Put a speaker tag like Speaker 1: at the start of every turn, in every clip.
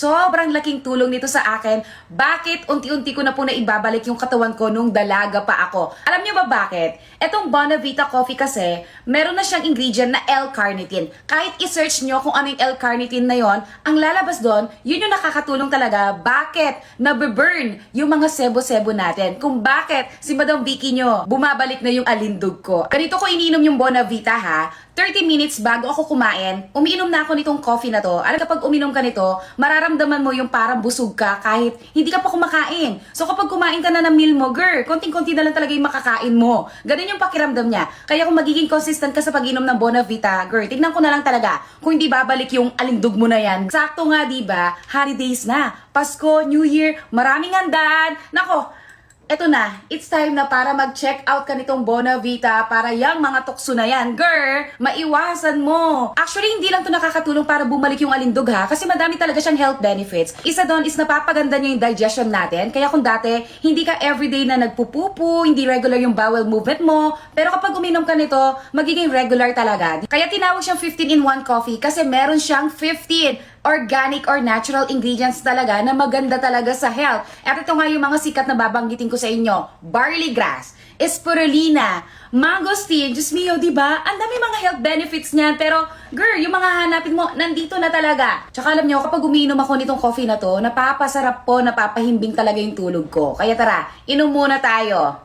Speaker 1: Sobrang laking tulong nito sa akin. Bakit unti-unti ko na po na ibabalik yung katawan ko nung dalaga pa ako? Alam niyo ba bakit? Etong Bonavita coffee kasi, meron na siyang ingredient na L-carnitine. Kahit i-search nyo kung ano yung L-carnitine na yon, ang lalabas doon, yun yung nakakatulong talaga. Bakit nabe-burn yung mga sebo-sebo natin? Kung bakit si Madam Vicky nyo, bumabalik na yung alindog ko. Ganito ko ininom yung Bonavita ha, 30 minutes bago ako kumain, umiinom na ako nitong coffee na to. Alam kapag uminom ka nito, mararamdaman mo yung parang busog ka kahit hindi ka pa kumakain. So kapag kumain ka na ng meal mo, girl, konting-konti na lang talaga yung makakain mo. Ganun yung pakiramdam niya. Kaya kung magiging consistent ka sa pag-inom ng Bonavita, girl, tignan ko na lang talaga kung hindi babalik yung alindog mo na yan. Sakto nga, diba? Holidays na. Pasko, New Year, maraming handaan. Nako, eto na, it's time na para mag-check out ka nitong Bonavita para yung mga tukso na yan. Girl, maiwasan mo. Actually, hindi lang to nakakatulong para bumalik yung alindog ha, kasi madami talaga siyang health benefits. Isa doon is napapaganda niya yung digestion natin. Kaya kung dati, hindi ka everyday na nagpupupo, hindi regular yung bowel movement mo, pero kapag uminom ka nito, magiging regular talaga. Kaya tinawag siyang 15-in-1 coffee kasi meron siyang 15 organic or natural ingredients talaga na maganda talaga sa health. At ito nga yung mga sikat na babanggitin ko sa inyo. Barley grass, spirulina, mangosteen, Diyos mio, diba? Ang dami mga health benefits niyan. Pero, girl, yung mga hanapin mo, nandito na talaga. Tsaka alam nyo, kapag umiinom ako nitong coffee na to, napapasarap po, napapahimbing talaga yung tulog ko. Kaya tara, inom muna tayo.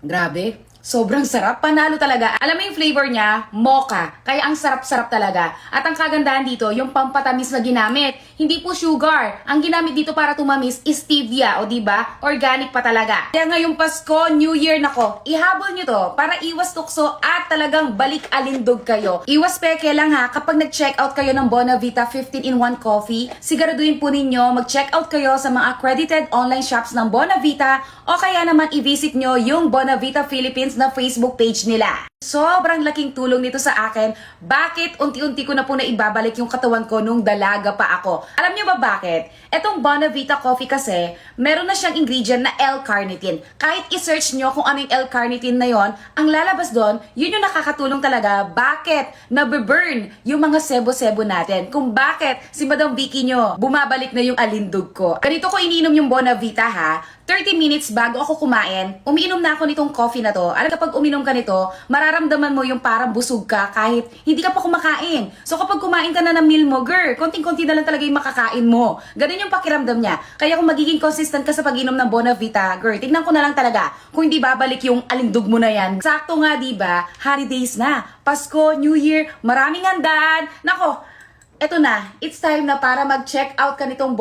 Speaker 1: Grabe. Sobrang sarap. Panalo talaga. Alam mo yung flavor niya? Mocha. Kaya ang sarap-sarap talaga. At ang kagandahan dito, yung pampatamis na ginamit. Hindi po sugar. Ang ginamit dito para tumamis is stevia. O diba? Organic pa talaga. Kaya ngayong Pasko, New Year nako, ihabol nyo to para iwas tukso at talagang balik alindog kayo. Iwas peke lang ha. Kapag nag-check out kayo ng Bonavita 15-in-1 coffee, siguraduhin po ninyo mag-check out kayo sa mga accredited online shops ng Bonavita o kaya naman i-visit nyo yung Bonavita Philippines na Facebook page nila. Sobrang laking tulong nito sa akin. Bakit unti-unti ko na po na ibabalik yung katawan ko nung dalaga pa ako? Alam niyo ba bakit? Etong Bonavita coffee kasi, meron na siyang ingredient na L-carnitine. Kahit i-search nyo kung ano yung L-carnitine na yon, ang lalabas doon, yun yung nakakatulong talaga. Bakit nabe-burn yung mga sebo-sebo natin? Kung bakit si Madam Vicky nyo, bumabalik na yung alindog ko. Ganito ko ininom yung Bonavita ha, 30 minutes bago ako kumain, umiinom na ako nitong coffee na to. Alam kapag uminom ka nito, mararamdaman mo yung parang busog ka kahit hindi ka pa kumakain. So kapag kumain ka na ng meal mo, girl, konting-konti na lang talaga yung makakain mo. Ganun yung pakiramdam niya. Kaya kung magiging consistent ka sa pag-inom ng Bonavita, girl, tignan ko na lang talaga kung hindi babalik yung alindog mo na yan. Sakto nga, diba? Holidays na. Pasko, New Year, maraming handaan. Nako, eto na, it's time na para mag-check out ka nitong